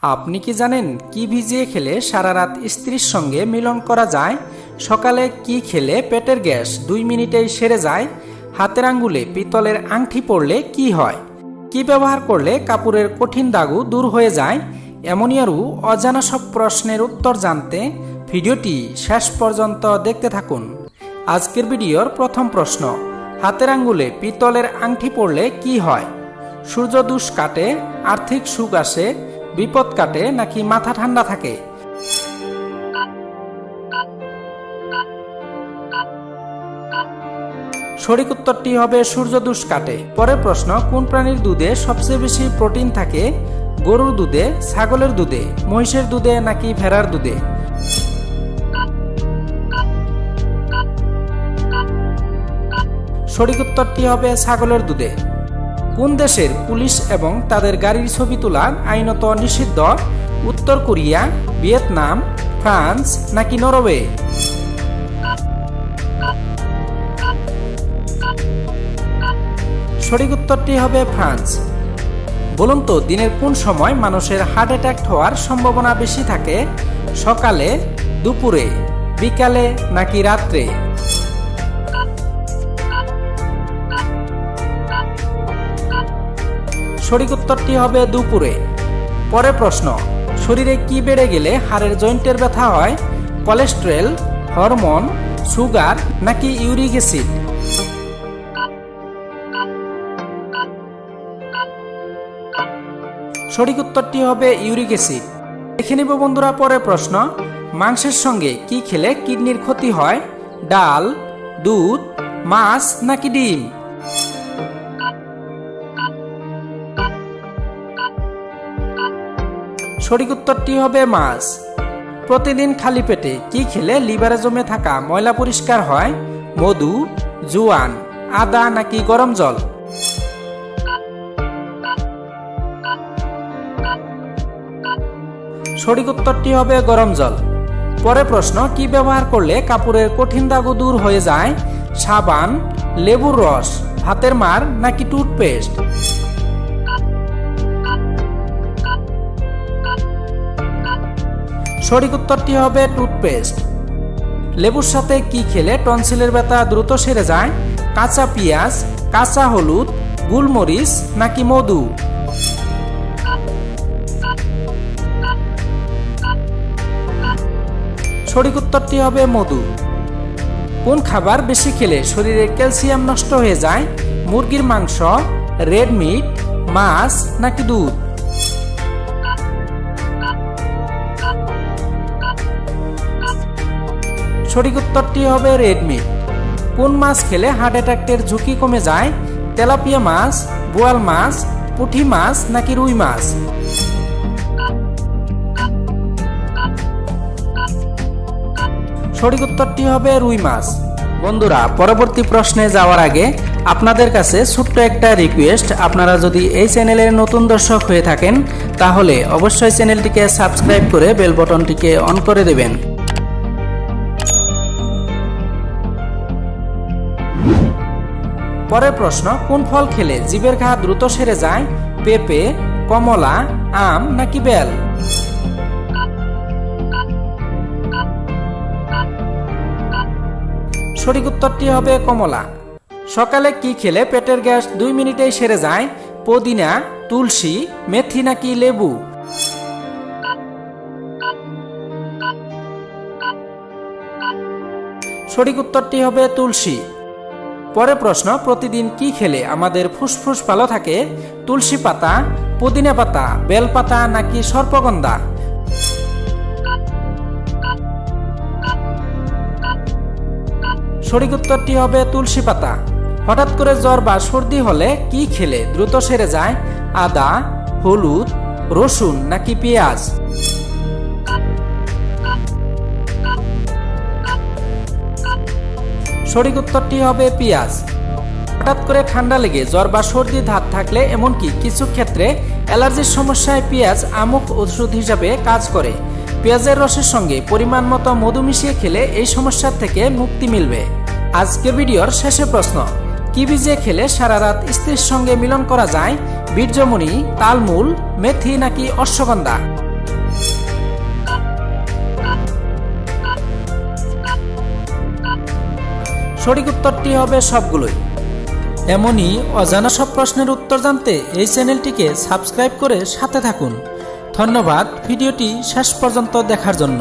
আপনি কি জানেন কি ভিজিয়ে খেলে সারা রাত স্ত্রীর সঙ্গে মিলন করা যায়? সকালে কি খেলে পেটের গ্যাস 2 মিনিটেই সেরে যায়? হাতের আঙ্গুলে পিতলের আংটি পরলে কি হয়? কি ব্যবহার করলে কাপড়ের কঠিন দাগও দূর হয়ে যায়? এমনই আরও অজানা সব প্রশ্নের উত্তর জানতে ভিডিওটি শেষ পর্যন্ত দেখতে থাকুন। আজকের ভিডিওর প্রথম প্রশ্ন, হাতের আঙ্গুলে পিতলের আংটি পরলে কি হয়? সূর্যদোষ কাটে, আর্থিক সুখ আসে, বিপদ কাটে নাকি মাথা ঠান্ডা থাকে? সঠিক উত্তরটি হবে সূর্যদোষ কাটে। পরের প্রশ্ন, কোন প্রাণীর দুধে সবচেয়ে বেশি প্রোটিন থাকে? গরুর দুধে, ছাগলের দুধে, মহিষের দুধে নাকি ভেড়ার দুধে? সঠিক উত্তরটি হবে ছাগলের দুধে। কোন দেশের পুলিশ এবং তাদের গাড়ির ছবি তোলা আইনত নিষিদ্ধ? উত্তর কোরিয়া, ভিয়েতনাম, ফ্রান্স নাকি নরওয়ে? সঠিক উত্তরটি হবে ফ্রান্স। বলুন তো, দিনের কোন সময় মানুষের হার্ট অ্যাটাক হওয়ার সম্ভাবনা বেশি থাকে? সকালে, দুপুরে, বিকালে নাকি রাত্রে? সঠিক উত্তরটি হবে দুপুরে। পরের প্রশ্ন, শরীরে কি বেড়ে গেলে হাড়ের জয়েন্টের ব্যথা হয়? কোলেস্টেরল, হরমোন, সুগার নাকি ইউরিক অ্যাসিড? সঠিক উত্তরটি হবে ইউরিক অ্যাসিড। দেখে নিব বন্ধুরা পরের প্রশ্ন, মাংসের সঙ্গে কি খেলে কিডনির ক্ষতি হয়? ডাল, দুধ, মাছ নাকি ডিম? সঠিক উত্তরটি হবে মাছ। প্রতিদিন খালি পেটে কি খেলে লিভারে জমে থাকা ময়লা পরিষ্কার হয়? মধু, জোয়ান, আদা নাকি গরম জল? সঠিক উত্তরটি হবে গরম জল। পরের প্রশ্ন, কি ব্যবহার করলে কাপড়ের কঠিন দাগ দূর হয়ে যায়? সাবান, লেবুর রস, ভাতের মার নাকি টুথপেস্ট? সঠিক উত্তরটি হবে টুথপেস্ট। লেবুর সাথে কি খেলে টনসিলের ব্যথা দ্রুত সেরে যায়? কাঁচা পেঁয়াজ, কাঁচা হলুদ, গোলমরিচ নাকি মধু? সঠিক উত্তরটি হবে মধু। কোন খাবার বেশি খেলে শরীরে ক্যালসিয়াম নষ্ট হয়ে যায়? মুরগির মাংস, রেড মিট, মাছ নাকি দুধ? সঠিক উত্তরটি হবে রেড মিট। কোন মাছ খেলে হার্ট অ্যাটাকের ঝুঁকি কমে যায়? তেলাপিয়া মাছ, বোয়াল মাছ, পুঁটি মাছ নাকি রুই মাছ? সঠিক উত্তরটি হবে রুই মাছ। বন্ধুরা, পরবর্তী প্রশ্নে যাওয়ার আগে আপনাদের কাছে ছোট্ট একটা রিকোয়েস্ট, আপনারা যদি এই চ্যানেলের নতুন দর্শক হয়ে থাকেন তাহলে অবশ্যই চ্যানেলটিকে সাবস্ক্রাইব করে বেল বাটনটিকে অন করে দেবেন। পরের প্রশ্ন, কোন ফল খেলে জিভের ঘা দ্রুত সেরে যায়? পেঁপে, কমলা, আম নাকি বেল? সঠিক উত্তরটি হবে কমলা। সকালে কি খেলে পেটের গ্যাস 2 মিনিটেই সেরে যায়? পুদিনা, তুলসী, মেথি নাকি লেবু? সঠিক উত্তরটি হবে তুলসী। পরের প্রশ্ন, প্রতিদিন কি খেলে আমাদের ফুসফুস ভালো থাকে? তুলসী পাতা, পুদিনা পাতা, বেল পাতা নাকি সর্পগন্ধা? সঠিক উত্তরটি হবে তুলসী পাতা। হঠাৎ করে জ্বর বা সর্দি হলে কি খেলে দ্রুত সেরে যায়? আদা, হলুদ, রসুন নাকি পেঁয়াজ? সঠিক উত্তরটি হবে পেঁয়াজ। হঠাৎ করে ঠান্ডা লেগে জ্বর বা সর্দি ধাত থাকলে, এমনকি কিছু ক্ষেত্রে অ্যালার্জির সমস্যায় পেঁয়াজ আমুক ওষুধ হিসাবে কাজ করে। পেঁয়াজের রসের সঙ্গে পরিমাণ মতো মধু মিশিয়ে খেলে এই সমস্যার থেকে মুক্তি মিলবে। আজকের ভিডিওর শেষে প্রশ্ন, কি ভিজিয়ে খেলে সারা রাত স্ত্রীর সঙ্গে মিলন করা যায়? বীর্যমণি, তালমূল, মেথি নাকি অশ্বগন্ধা? সঠিক উত্তরটি হবে সবগুলোই। এমনই অজানা সব প্রশ্নের উত্তর জানতে এই চ্যানেলটিকে সাবস্ক্রাইব করে সাথে থাকুন। ধন্যবাদ ভিডিওটি শেষ পর্যন্ত দেখার জন্য।